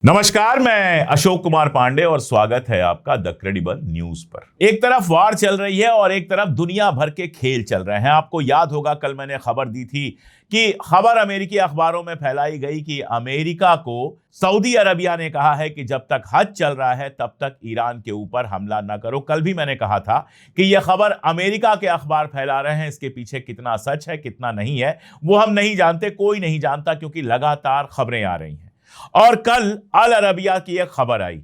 नमस्कार, मैं अशोक कुमार पांडे और स्वागत है आपका द क्रेडिबल न्यूज पर। एक तरफ वार चल रही है और एक तरफ दुनिया भर के खेल चल रहे हैं। आपको याद होगा कल मैंने खबर दी थी कि खबर अमेरिकी अखबारों में फैलाई गई कि अमेरिका को सऊदी अरबिया ने कहा है कि जब तक हज चल रहा है तब तक ईरान के ऊपर हमला ना करो। कल भी मैंने कहा था कि यह खबर अमेरिका के अखबार फैला रहे हैं, इसके पीछे कितना सच है कितना नहीं है वो हम नहीं जानते, कोई नहीं जानता, क्योंकि लगातार खबरें आ रही हैं। और कल अल अरबिया की एक खबर आई।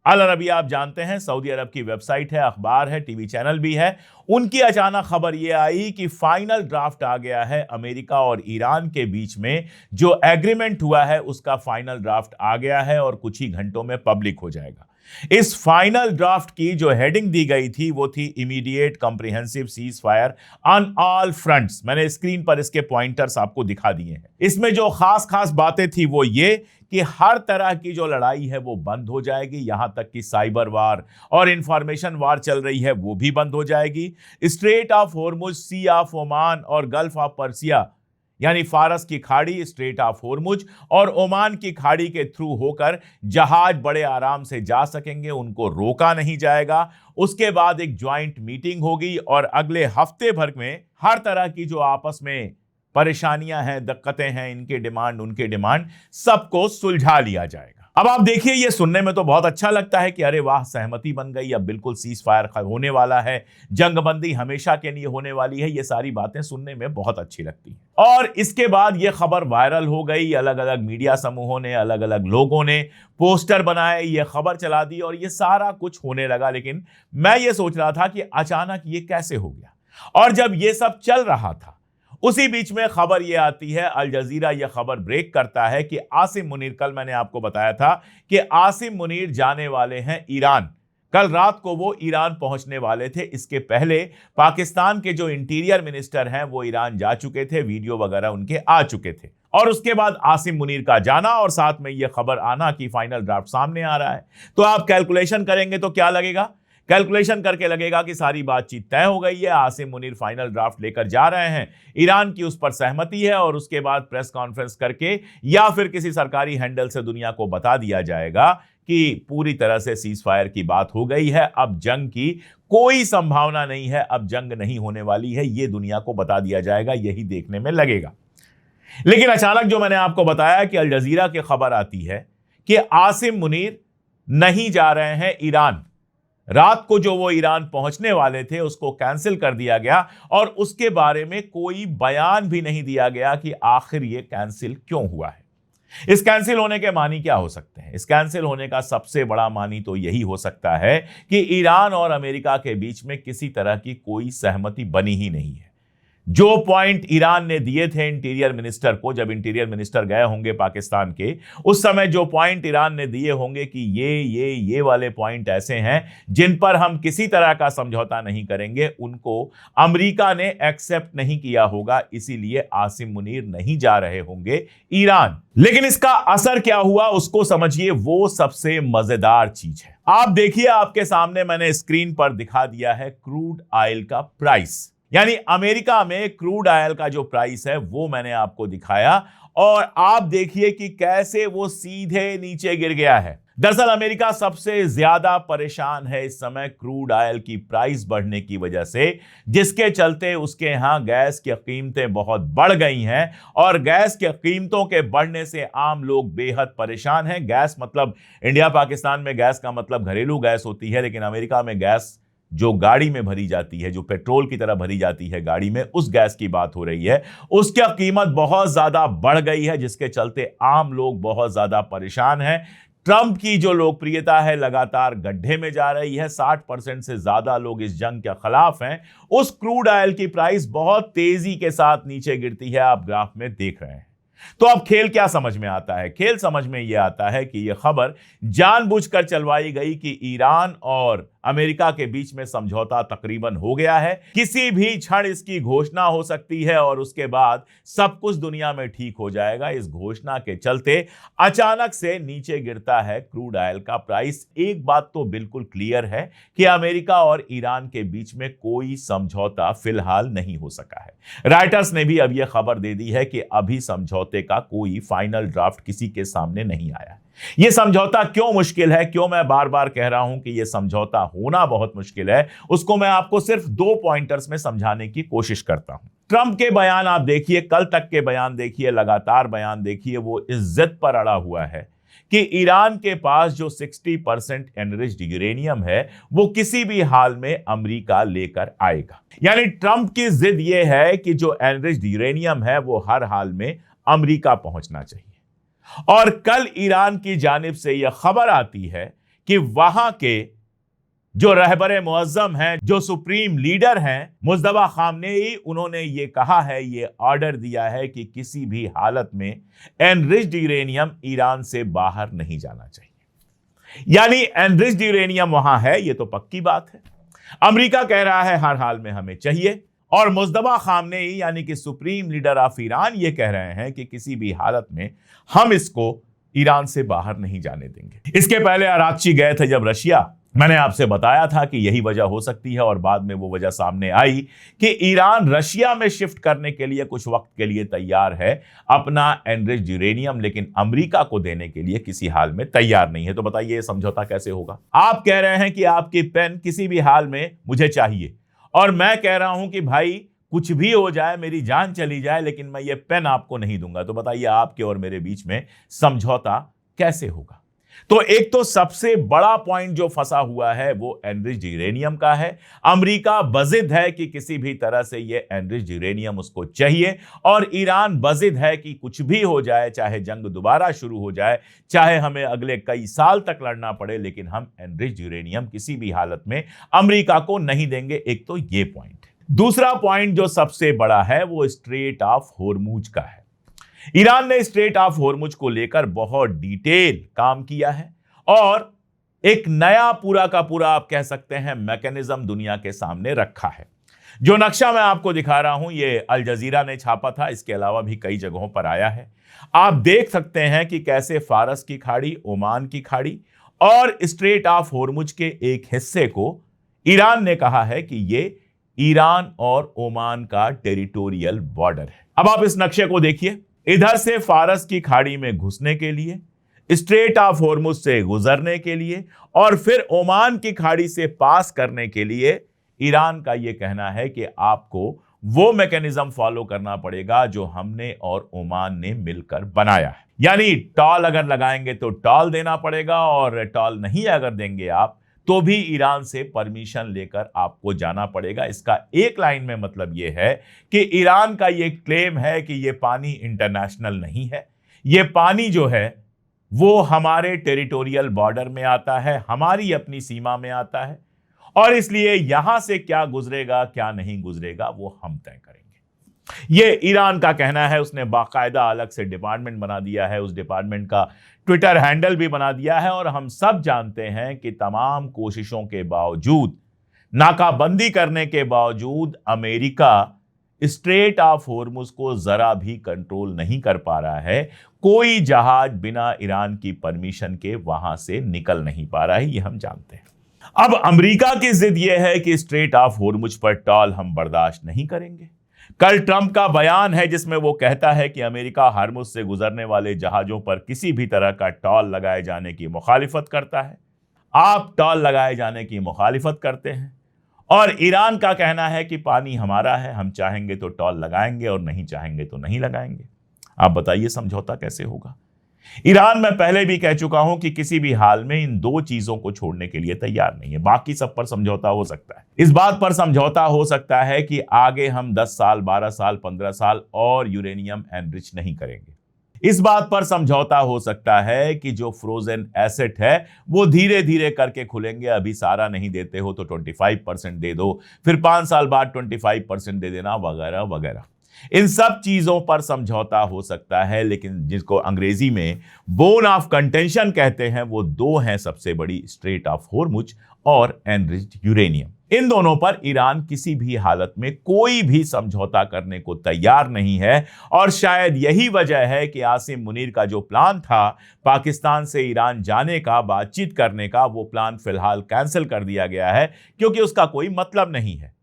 अल अरबिया आप जानते हैं सऊदी अरब की वेबसाइट है, अखबार है, टीवी चैनल भी है। उनकी अचानक खबर यह आई कि फाइनल ड्राफ्ट आ गया है अमेरिका और ईरान के बीच में। जो एग्रीमेंट हुआ है उसका फाइनल ड्राफ्ट आ गया है और कुछ ही घंटों में पब्लिक हो जाएगा। इस फाइनल ड्राफ्ट की जो हेडिंग दी गई थी वो थी immediate comprehensive cease fire on all fronts. मैंने स्क्रीन पर इसके पॉइंटर्स आपको दिखा दिए हैं। इसमें जो खास खास बातें थी वो ये कि हर तरह की जो लड़ाई है वो बंद हो जाएगी, यहां तक कि साइबर वार और इंफॉर्मेशन वार चल रही है वो भी बंद हो जाएगी। Strait of Hormuz, sea of Oman और गल्फ ऑफ पर्सिया यानी फारस की खाड़ी, स्ट्रेट ऑफ होर्मुज और ओमान की खाड़ी के थ्रू होकर जहाज बड़े आराम से जा सकेंगे, उनको रोका नहीं जाएगा। उसके बाद एक ज्वाइंट मीटिंग होगी और अगले हफ्ते भर में हर तरह की जो आपस में परेशानियां हैं, दिक्कतें हैं, इनके डिमांड उनके डिमांड, सबको सुलझा लिया जाएगा। अब आप देखिए, ये सुनने में तो बहुत अच्छा लगता है कि अरे वाह, सहमति बन गई, अब बिल्कुल सीज फायर होने वाला है, जंगबंदी हमेशा के लिए होने वाली है। ये सारी बातें सुनने में बहुत अच्छी लगती हैं। और इसके बाद ये खबर वायरल हो गई, अलग अलग मीडिया समूहों ने, अलग अलग लोगों ने पोस्टर बनाए, ये खबर चला दी और ये सारा कुछ होने लगा। लेकिन मैं ये सोच रहा था कि अचानक ये कैसे हो गया। और जब ये सब चल रहा था उसी बीच में खबर यह आती है, अल जजीरा यह खबर ब्रेक करता है कि आसिम मुनीर, कल मैंने आपको बताया था कि आसिम मुनीर जाने वाले हैं ईरान। कल रात को वो ईरान पहुंचने वाले थे। इसके पहले पाकिस्तान के जो इंटीरियर मिनिस्टर हैं वो ईरान जा चुके थे, वीडियो वगैरह उनके आ चुके थे। और उसके बाद आसिम मुनीर का जाना और साथ में यह खबर आना कि फाइनल ड्राफ्ट सामने आ रहा है। तो आप कैलकुलेशन करेंगे तो क्या लगेगा? कैलकुलेशन करके लगेगा कि सारी बातचीत तय हो गई है, आसिम मुनीर फाइनल ड्राफ्ट लेकर जा रहे हैं, ईरान की उस पर सहमति है और उसके बाद प्रेस कॉन्फ्रेंस करके या फिर किसी सरकारी हैंडल से दुनिया को बता दिया जाएगा कि पूरी तरह से सीज फायर की बात हो गई है, अब जंग की कोई संभावना नहीं है, अब जंग नहीं होने वाली है, यह दुनिया को बता दिया जाएगा। यही देखने में लगेगा। लेकिन अचानक जो मैंने आपको बताया कि अल जजीरा की खबर आती है कि आसिम मुनीर नहीं जा रहे हैं ईरान। रात को जो वो ईरान पहुंचने वाले थे उसको कैंसिल कर दिया गया और उसके बारे में कोई बयान भी नहीं दिया गया कि आखिर ये कैंसिल क्यों हुआ है। इस कैंसिल होने के मानी क्या हो सकते हैं? इस कैंसिल होने का सबसे बड़ा मानी तो यही हो सकता है कि ईरान और अमेरिका के बीच में किसी तरह की कोई सहमति बनी ही नहीं है। जो पॉइंट ईरान ने दिए थे इंटीरियर मिनिस्टर को, जब इंटीरियर मिनिस्टर गए होंगे पाकिस्तान के, उस समय जो पॉइंट ईरान ने दिए होंगे कि ये वाले पॉइंट ऐसे हैं जिन पर हम किसी तरह का समझौता नहीं करेंगे, उनको अमेरिका ने एक्सेप्ट नहीं किया होगा। इसीलिए आसिम मुनीर नहीं जा रहे होंगे ईरान। लेकिन इसका असर क्या हुआ उसको समझिए, वो सबसे मजेदार चीज है। आप देखिए, आपके सामने मैंने स्क्रीन पर दिखा दिया है क्रूड ऑयल का प्राइस, यानी अमेरिका में क्रूड ऑयल का जो प्राइस है वो मैंने आपको दिखाया और आप देखिए कि कैसे वो सीधे नीचे गिर गया है। दरअसल अमेरिका सबसे ज्यादा परेशान है इस समय क्रूड ऑयल की प्राइस बढ़ने की वजह से, जिसके चलते उसके यहां गैस की कीमतें बहुत बढ़ गई हैं और गैस की कीमतों के बढ़ने से आम लोग बेहद परेशान हैं। गैस मतलब इंडिया पाकिस्तान में गैस का मतलब घरेलू गैस होती है, लेकिन अमेरिका में गैस जो गाड़ी में भरी जाती है, जो पेट्रोल की तरह भरी जाती है गाड़ी में, उस गैस की बात हो रही है। उसकी कीमत बहुत ज्यादा बढ़ गई है, जिसके चलते आम लोग बहुत ज्यादा परेशान हैं। ट्रंप की जो लोकप्रियता है लगातार गड्ढे में जा रही है। 60% से ज्यादा लोग इस जंग के खिलाफ हैं। उस क्रूड ऑयल की प्राइस बहुत तेजी के साथ नीचे गिरती है, आप ग्राफ में देख रहे हैं। तो अब खेल क्या समझ में आता है? खेल समझ में यह आता है कि यह खबर जानबूझकर चलवाई गई कि ईरान और अमेरिका के बीच में समझौता तकरीबन हो गया है, किसी भी क्षण इसकी घोषणा हो सकती है और उसके बाद सब कुछ दुनिया में ठीक हो जाएगा। इस घोषणा के चलते अचानक से नीचे गिरता है क्रूड ऑयल का प्राइस। एक बात तो बिल्कुल क्लियर है कि अमेरिका और ईरान के बीच में कोई समझौता फिलहाल नहीं हो सका है। राइटर्स ने भी अब यह खबर दे दी है कि अभी समझौते का कोई फाइनल ड्राफ्ट किसी के सामने नहीं आया है। यह समझौता क्यों मुश्किल है, क्यों मैं बार बार कह रहा हूं कि यह समझौता होना बहुत मुश्किल है, उसको मैं आपको सिर्फ 2 पॉइंटर्स में समझाने की कोशिश करता हूं। ट्रंप के बयान आप देखिए, कल तक के बयान देखिए, लगातार बयान देखिए, वो इस जिद पर अड़ा हुआ है कि ईरान के पास जो 60% एनरिच्ड यूरेनियम है वो किसी भी हाल में अमेरिका लेकर आएगा। यानी ट्रंप की जिद ये है कि जो एनरिच्ड यूरेनियम है वो हर हाल में अमेरिका पहुंचना चाहिए। और कल ईरान की जानिब से यह खबर आती है कि वहां के जो रहबरे मुअज्जम हैं, जो सुप्रीम लीडर हैं मुज्तबा खामनेई, उन्होंने ये कहा है, ये ऑर्डर दिया है कि किसी भी हालत में एनरिच्ड यूरेनियम ईरान से बाहर नहीं जाना चाहिए। यानी एनरिच्ड यूरेनियम वहां है, ये तो पक्की बात है। अमेरिका कह रहा है हर हाल में हमें चाहिए, और मुज्तबा खामनेई यानी कि सुप्रीम लीडर ऑफ ईरान ये कह रहे हैं कि किसी भी हालत में हम इसको ईरान से बाहर नहीं जाने देंगे। इसके पहले अरागची गए थे जब रशिया, मैंने आपसे बताया था कि यही वजह हो सकती है, और बाद में वो वजह सामने आई कि ईरान रशिया में शिफ्ट करने के लिए कुछ वक्त के लिए तैयार है अपना एनरिच्ड यूरेनियम, लेकिन अमेरिका को देने के लिए किसी हाल में तैयार नहीं है। तो बताइए ये समझौता कैसे होगा? आप कह रहे हैं कि आपकी पेन किसी भी हाल में मुझे चाहिए, और मैं कह रहा हूं कि भाई कुछ भी हो जाए, मेरी जान चली जाए, लेकिन मैं ये पेन आपको नहीं दूंगा। तो बताइए आपके और मेरे बीच में समझौता कैसे होगा? तो एक तो सबसे बड़ा पॉइंट जो फंसा हुआ है वो एनरिच्ड यूरेनियम का है। अमेरिका बजिद है कि किसी भी तरह से ये एनरिच्ड यूरेनियम उसको चाहिए, और ईरान बजिद है कि कुछ भी हो जाए, चाहे जंग दोबारा शुरू हो जाए, चाहे हमें अगले कई साल तक लड़ना पड़े, लेकिन हम एनरिच्ड यूरेनियम किसी भी हालत में अमेरिका को नहीं देंगे। एक तो ये पॉइंट। दूसरा पॉइंट जो सबसे बड़ा है वो स्ट्रेट ऑफ होर्मुज का है। ईरान ने स्ट्रेट ऑफ होर्मुज को लेकर बहुत डिटेल काम किया है, और एक नया पूरा का पूरा आप कह सकते हैं मैकेनिज्म दुनिया के सामने रखा है। जो नक्शा मैं आपको दिखा रहा हूं ये अल जजीरा ने छापा था, इसके अलावा भी कई जगहों पर आया है। आप देख सकते हैं कि कैसे फारस की खाड़ी, ओमान की खाड़ी और स्ट्रेट ऑफ होर्मुज के एक हिस्से को ईरान ने कहा है कि ये ईरान और ओमान का टेरिटोरियल बॉर्डर है। अब आप इस नक्शे को देखिए, इधर से फारस की खाड़ी में घुसने के लिए, स्ट्रेट ऑफ होर्मुज से गुजरने के लिए, और फिर ओमान की खाड़ी से पास करने के लिए ईरान का यह कहना है कि आपको वो मैकेनिज्म फॉलो करना पड़ेगा जो हमने और ओमान ने मिलकर बनाया है। यानी टॉल अगर लगाएंगे तो टॉल देना पड़ेगा, और टॉल नहीं अगर देंगे आप तो भी ईरान से परमिशन लेकर आपको जाना पड़ेगा। इसका एक लाइन में मतलब यह है कि ईरान का यह क्लेम है कि यह पानी इंटरनेशनल नहीं है, यह पानी जो है वो हमारे टेरिटोरियल बॉर्डर में आता है, हमारी अपनी सीमा में आता है, और इसलिए यहां से क्या गुजरेगा क्या नहीं गुजरेगा वो हम तय करेंगे। यह ईरान का कहना है। उसने बाकायदा अलग से डिपार्टमेंट बना दिया है, उस डिपार्टमेंट का ट्विटर हैंडल भी बना दिया है, और हम सब जानते हैं कि तमाम कोशिशों के बावजूद, नाकाबंदी करने के बावजूद, अमेरिका स्ट्रेट ऑफ होर्मुज को जरा भी कंट्रोल नहीं कर पा रहा है। कोई जहाज बिना ईरान की परमिशन के वहां से निकल नहीं पा रहा है, यह हम जानते हैं। अब अमेरिका की जिद यह है कि स्ट्रेट ऑफ होर्मुज पर टॉल हम बर्दाश्त नहीं करेंगे। कल ट्रंप का बयान है जिसमें वो कहता है कि अमेरिका हॉर्मुज से गुजरने वाले जहाजों पर किसी भी तरह का टॉल लगाए जाने की मुखालिफत करता है। आप टॉल लगाए जाने की मुखालिफत करते हैं, और ईरान का कहना है कि पानी हमारा है, हम चाहेंगे तो टॉल लगाएंगे और नहीं चाहेंगे तो नहीं लगाएंगे। आप बताइए समझौता कैसे होगा? ईरान मैं पहले भी कह चुका हूं कि किसी भी हाल में इन 2 चीजों को छोड़ने के लिए तैयार नहीं है। बाकी सब पर समझौता हो सकता है। इस बात पर समझौता हो सकता है कि आगे हम 10 साल, 12 साल, 15 साल और यूरेनियम एनरिच नहीं करेंगे। इस बात पर समझौता हो सकता है कि जो फ्रोजन एसेट है वो धीरे धीरे करके खुलेंगे। अभी सारा नहीं देते हो तो 25% दे दो, फिर 5 साल बाद 25% दे देना, वगैरह वगैरह। इन सब चीजों पर समझौता हो सकता है, लेकिन जिसको अंग्रेजी में बोन ऑफ कंटेंशन कहते हैं वो 2 हैं सबसे बड़ी, स्ट्रेट ऑफ होर्मुज और एनरिच्ड यूरेनियम। इन दोनों पर ईरान किसी भी हालत में कोई भी समझौता करने को तैयार नहीं है, और शायद यही वजह है कि आसिम मुनीर का जो प्लान था पाकिस्तान से ईरान जाने का, बातचीत करने का, वो प्लान फिलहाल कैंसिल कर दिया गया है, क्योंकि उसका कोई मतलब नहीं है।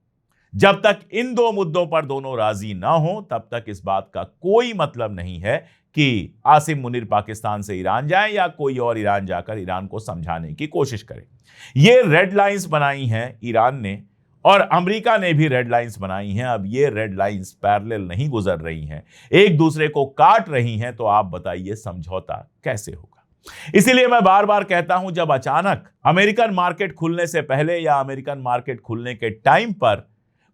जब तक इन दो मुद्दों पर दोनों राजी ना हो तब तक इस बात का कोई मतलब नहीं है कि आसिम मुनीर पाकिस्तान से ईरान जाए या कोई और ईरान जाकर ईरान को समझाने की कोशिश करे। ये रेड लाइंस बनाई हैं ईरान ने और अमेरिका ने भी रेड लाइंस बनाई हैं। अब ये रेड लाइंस पैरेलल नहीं गुजर रही हैं, एक दूसरे को काट रही हैं, तो आप बताइए समझौता कैसे होगा। इसीलिए मैं बार बार कहता हूं, जब अचानक अमेरिकन मार्केट खुलने से पहले या अमेरिकन मार्केट खुलने के टाइम पर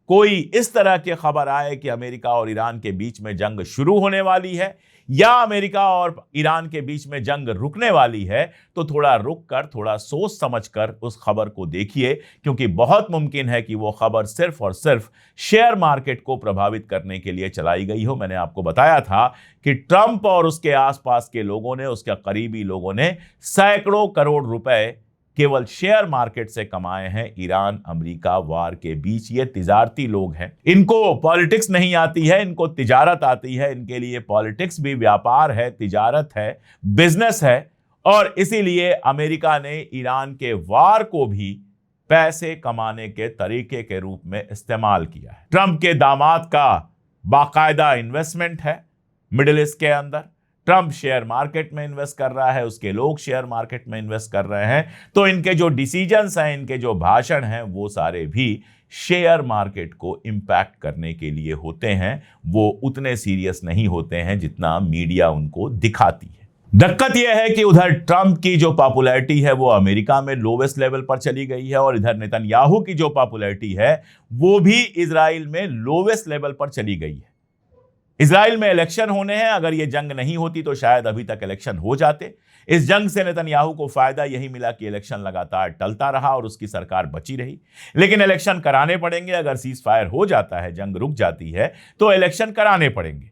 कोई इस तरह की खबर आए कि अमेरिका और ईरान के बीच में जंग शुरू होने वाली है या अमेरिका और ईरान के बीच में जंग रुकने वाली है, तो थोड़ा रुक कर, थोड़ा सोच समझकर उस खबर को देखिए, क्योंकि बहुत मुमकिन है कि वो खबर सिर्फ और सिर्फ शेयर मार्केट को प्रभावित करने के लिए चलाई गई हो। मैंने आपको बताया था कि ट्रंप और उसके आसपास के लोगों ने, उसके करीबी लोगों ने सैकड़ों करोड़ रुपए केवल शेयर मार्केट से कमाए हैं ईरान अमेरिका वार के बीच। ये तिजारती लोग हैं, इनको पॉलिटिक्स नहीं आती है, इनको तिजारत आती है। इनके लिए पॉलिटिक्स भी व्यापार है, तिजारत है, बिजनेस है, और इसीलिए अमेरिका ने ईरान के वार को भी पैसे कमाने के तरीके के रूप में इस्तेमाल किया है। ट्रंप के दामाद का बाकायदा इन्वेस्टमेंट है मिडिल ईस्ट के अंदर। ट्रंप शेयर मार्केट में इन्वेस्ट कर रहा है, उसके लोग शेयर मार्केट में इन्वेस्ट कर रहे हैं, तो इनके जो डिसीजंस हैं, इनके जो भाषण हैं, वो सारे भी शेयर मार्केट को इंपैक्ट करने के लिए होते हैं। वो उतने सीरियस नहीं होते हैं जितना मीडिया उनको दिखाती है। दिक्कत यह है कि उधर ट्रंप की जो पॉपुलैरिटी है वो अमेरिका में लोवेस्ट लेवल पर चली गई है, और इधर नेतन्याहू की जो पॉपुलैरिटी है वो भी इजराइल में लोवेस्ट लेवल पर चली गई है। इजराइल में इलेक्शन होने हैं, अगर ये जंग नहीं होती तो शायद अभी तक इलेक्शन हो जाते। इस जंग से नेतन्याहू को फायदा यही मिला कि इलेक्शन लगातार टलता रहा और उसकी सरकार बची रही। लेकिन इलेक्शन कराने पड़ेंगे, अगर सीज फायर हो जाता है, जंग रुक जाती है, तो इलेक्शन कराने पड़ेंगे।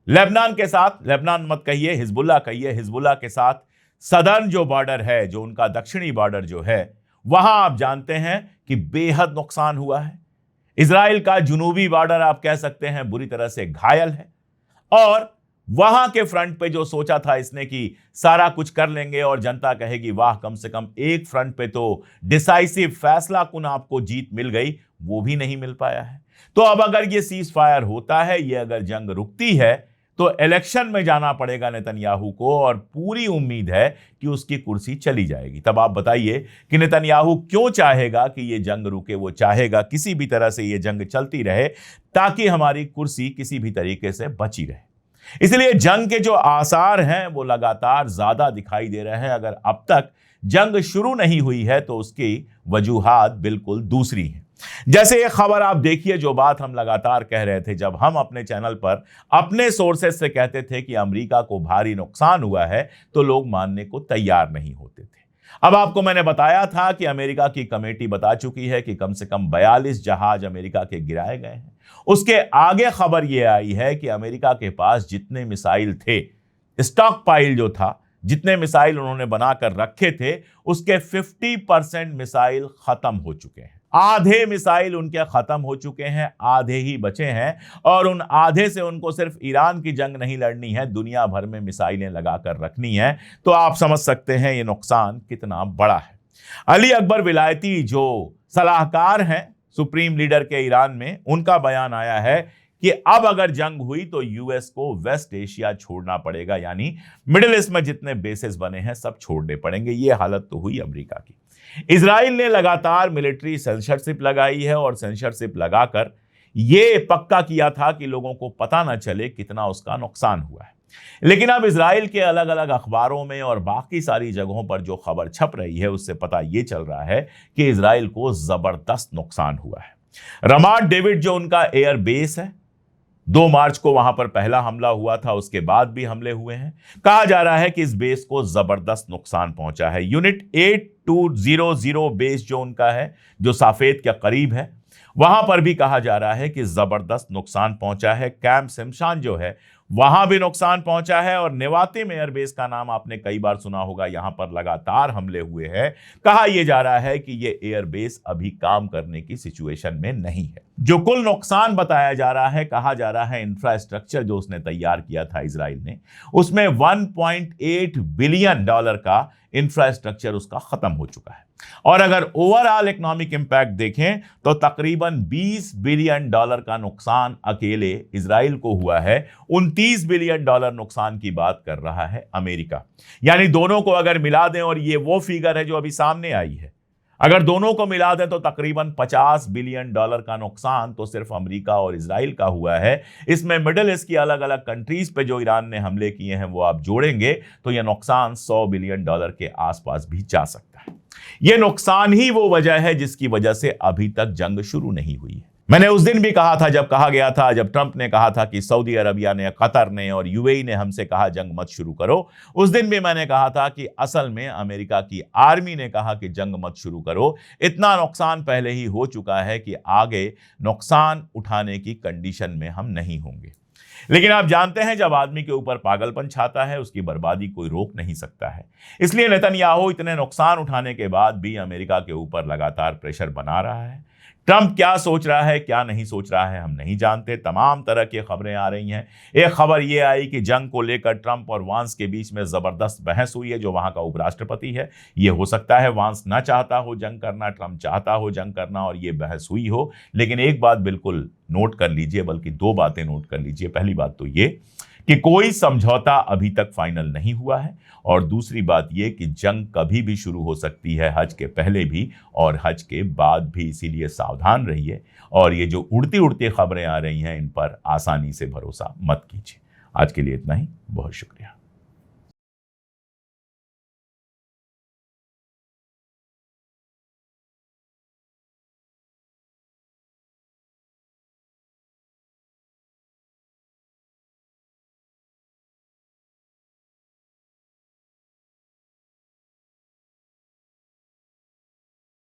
लेबनान के साथ, लेबनान मत कहिए, हिजबुल्लाह कहिए, हिजबुल्लाह के साथ सदर्न जो बॉर्डर है, जो उनका दक्षिणी बॉर्डर जो है, वहां आप जानते हैं कि बेहद नुकसान हुआ है। इजराइल का जुनूबी बॉर्डर आप कह सकते हैं बुरी तरह से घायल है, और वहां के फ्रंट पे जो सोचा था इसने कि सारा कुछ कर लेंगे और जनता कहेगी वाह, कम से कम एक फ्रंट पे तो डिसाइसिव फैसला कुन आपको जीत मिल गई, वो भी नहीं मिल पाया है। तो अब अगर ये सीज फायर होता है, ये अगर जंग रुकती है, तो इलेक्शन में जाना पड़ेगा नेतन्याहू को, और पूरी उम्मीद है कि उसकी कुर्सी चली जाएगी। तब आप बताइए कि नेतन्याहू क्यों चाहेगा कि ये जंग रुके। वो चाहेगा किसी भी तरह से ये जंग चलती रहे ताकि हमारी कुर्सी किसी भी तरीके से बची रहे। इसलिए जंग के जो आसार हैं वो लगातार ज्यादा दिखाई दे रहे हैं। अगर अब तक जंग शुरू नहीं हुई है तो उसकी वजूहात बिल्कुल दूसरी हैं। जैसे ये खबर आप देखिए, जो बात हम लगातार कह रहे थे, जब हम अपने चैनल पर अपने सोर्सेस से कहते थे कि अमेरिका को भारी नुकसान हुआ है, तो लोग मानने को तैयार नहीं होते थे। अब आपको मैंने बताया था कि अमेरिका की कमेटी बता चुकी है कि कम से कम 42 जहाज अमेरिका के गिराए गए हैं। उसके आगे खबर यह आई है कि अमेरिका के पास जितने मिसाइल थे, स्टॉक पाइल जो था, जितने मिसाइल उन्होंने बनाकर रखे थे, उसके 50% मिसाइल खत्म हो चुके हैं। आधे मिसाइल उनके खत्म हो चुके हैं, आधे ही बचे हैं, और उन आधे से उनको सिर्फ ईरान की जंग नहीं लड़नी है, दुनिया भर में मिसाइलें लगाकर रखनी है। तो आप समझ सकते हैं ये नुकसान कितना बड़ा है। अली अकबर विलायती जो सलाहकार हैं सुप्रीम लीडर के ईरान में, उनका बयान आया है कि अब अगर जंग हुई तो यूएस को वेस्ट एशिया छोड़ना पड़ेगा, यानी मिडिल ईस्ट में जितने बेसेस बने हैं सब छोड़ने पड़ेंगे। ये हालत तो हुई अमेरिका की। इजराइल ने लगातार मिलिट्री सेंसरशिप लगाई है, और सेंसरशिप लगाकर ये पक्का किया था कि लोगों को पता ना चले कितना उसका नुकसान हुआ है। लेकिन अब इजराइल के अलग अलग अखबारों में और बाकी सारी जगहों पर जो खबर छप रही है, उससे पता ये चल रहा है कि इजराइल को जबरदस्त नुकसान हुआ है। रमात डेविड जो उनका एयर बेस है, 2 मार्च को वहां पर पहला हमला हुआ था, उसके बाद भी हमले हुए हैं। कहा जा रहा है कि इस बेस को जबरदस्त नुकसान पहुंचा है। यूनिट 8200 बेस जो उनका है, जो साफेद के करीब है, वहां पर भी कहा जा रहा है कि जबरदस्त नुकसान पहुंचा है। कैंप शिमशान जो है वहां भी नुकसान पहुंचा है, और नेवातिम एयरबेस का नाम आपने कई बार सुना होगा, यहां पर लगातार हमले हुए हैं। कहा यह जा रहा है कि यह एयरबेस अभी काम करने की सिचुएशन में नहीं है। जो कुल नुकसान बताया जा रहा है, कहा जा रहा है इंफ्रास्ट्रक्चर जो उसने तैयार किया था इजराइल ने, उसमें $1.8 बिलियन का इंफ्रास्ट्रक्चर उसका खत्म हो चुका है। और अगर ओवरऑल इकोनॉमिक इंपैक्ट देखें तो तकरीबन $20 बिलियन का नुकसान अकेले इजराइल को हुआ है। $29 बिलियन नुकसान की बात कर रहा है अमेरिका। यानी दोनों को अगर मिला दें, और ये वो फिगर है जो अभी सामने आई है, अगर दोनों को मिला दें तो तकरीबन $50 बिलियन का नुकसान तो सिर्फ अमेरिका और इजराइल का हुआ है। इसमें मिडिल ईस्ट की अलग अलग कंट्रीज पे जो ईरान ने हमले किए हैं वो आप जोड़ेंगे तो यह नुकसान $100 बिलियन के आसपास भी जा सकता है। यह नुकसान ही वो वजह है जिसकी वजह से अभी तक जंग शुरू नहीं हुई है। मैंने उस दिन भी कहा था, जब कहा गया था, जब ट्रंप ने कहा था कि सऊदी अरबिया ने, कतर ने और यूएई ने हमसे कहा जंग मत शुरू करो, उस दिन भी मैंने कहा था कि असल में अमेरिका की आर्मी ने कहा कि जंग मत शुरू करो। इतना नुकसान पहले ही हो चुका है कि आगे नुकसान उठाने की कंडीशन में हम नहीं होंगे। लेकिन आप जानते हैं, जब आदमी के ऊपर पागलपन छाता है उसकी बर्बादी कोई रोक नहीं सकता है। इसलिए नेतन्याहू इतने नुकसान उठाने के बाद भी अमेरिका के ऊपर लगातार प्रेशर बना रहा है। ट्रंप क्या सोच रहा है, क्या नहीं सोच रहा है, हम नहीं जानते। तमाम तरह की खबरें आ रही हैं। एक खबर यह आई कि जंग को लेकर ट्रंप और वांस के बीच में जबरदस्त बहस हुई है, जो वहां का उपराष्ट्रपति है। यह हो सकता है वांस ना चाहता हो जंग करना, ट्रंप चाहता हो जंग करना, और यह बहस हुई हो। लेकिन एक बात बिल्कुल नोट कर लीजिए, बल्कि दो बातें नोट कर लीजिए। पहली बात तो ये कि कोई समझौता अभी तक फाइनल नहीं हुआ है, और दूसरी बात यह कि जंग कभी भी शुरू हो सकती है, हज के पहले भी और हज के बाद भी। इसीलिए सावधान रहिए, और ये जो उड़ती उड़ती खबरें आ रही हैं इन पर आसानी से भरोसा मत कीजिए। आज के लिए इतना ही, बहुत शुक्रिया।